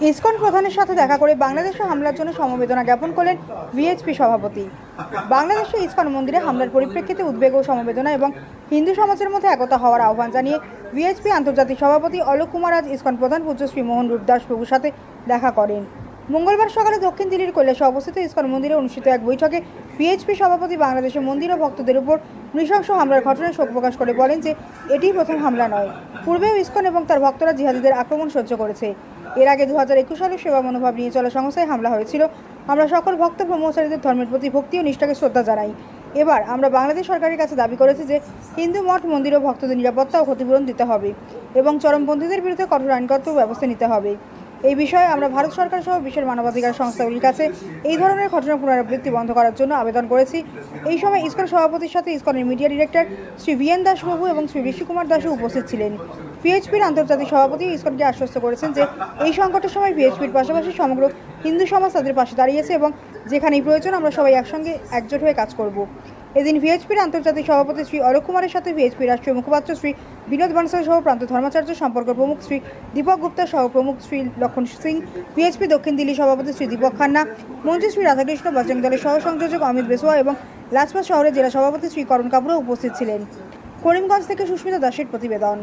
ISKCON প্রধানের সাথে দেখা করে বাংলাদেশে হামলার জন্য সমবেদনা জ্ঞাপন করলেন ভিএইচপি সভাপতি। বাংলাদেশে ইসকন মন্দিরে হামলার পরিপ্রেক্ষিতে উদ্বেগ ও সমবেদনা এবং হিন্দু সমাজের মধ্যে একতা হওয়ার আহ্বান জানিয়ে ভিএইচপি আন্তর্জাতিক সভাপতি অলোক কুমার আজ ইসকন প্রধান পূজ্য শ্রী মোহন রূপ দাস প্রভুর সাথে দেখা করেন। মঙ্গলবার সকালে দক্ষিণ দিল্লির কৈলাসে অবস্থিত ইসকন মন্দিরে অনুষ্ঠিত এক বৈঠকে ভিএইচপি সভাপতি বাংলাদেশের মন্দির ও ভক্তদের উপর নৃশংস হামলার ঘটনায় শোক প্রকাশ করে বলেন যে এটিই প্রথম হামলা নয়, পূর্বেও ইসকন এবং তার ভক্তরা জিহাদিদের আক্রমণ সহ্য করেছে। এর আগে 2021 সালে সেবা মনোভাব নিয়ে চলা সংস্থায় হামলা হয়েছিল। আমরা সকল ভক্ত ব্রহ্মচারীদের ধর্মের প্রতি ভক্তি ও নিষ্ঠাকে শ্রদ্ধা জানাই। এবার আমরা বাংলাদেশ সরকারের কাছে দাবি করেছি যে হিন্দু মঠ মন্দির ও ভক্তদের নিরাপত্তা ও ক্ষতিপূরণ দিতে হবে এবং চরমপন্থীদের বিরুদ্ধে কঠোর আইনগত ব্যবস্থা নিতে হবে। এই বিষয়ে আমরা ভারত সরকার সহ বিশ্বের মানবাধিকার সংস্থাগুলির কাছে এই ধরনের ঘটনার পুনরাবৃত্তি বন্ধ করার জন্য আবেদন করেছি। এই সময় ইসকন সভাপতির সাথে ইসকনের media director Shri VN Das Prabhu এবং শ্রী ঋষি কুমার দাসও উপস্থিত ছিলেন। ভিএইচপির আন্তর্জাতিক সভাপতি ইসকনকে আশ্বস্ত করেছেন যে এই সংকটের সময় ভিএইচপির পাশাপাশি সমগ্র হিন্দু সমাজ তাদের পাশে দাঁড়িয়েছে এবং যেখানেই প্রয়োজন আমরা সবাই একসঙ্গে একজোট হয়ে কাজ করব। এদিন ভিএইচপির আন্তর্জাতিক সভাপতি শ্রী অলোক কুমারের সাথে ভিএইচপির রাষ্ট্রীয় মুখপাত্র শ্রী বিনোদ বানসাল সহ প্রান্ত ধর্মাচার্য সম্পর্ক প্রমুখ শ্রী দীপক গুপ্তা সহ প্রমুখ শ্রী লক্ষণ সিং, ভিএইচপি দক্ষিণ দিল্লি সভাপতি শ্রী দীপক খান্না, মন্ত্রী শ্রী রাধাকৃষ্ণ, বজরং দলের সহ সংযোজক অমিত বেসোয়া এবং লাজপাত শহরের জেলা সভাপতি শ্রী করণ কাপুরও উপস্থিত ছিলেন। করিমগঞ্জ থেকে সুস্মিতা দাসের প্রতিবেদন।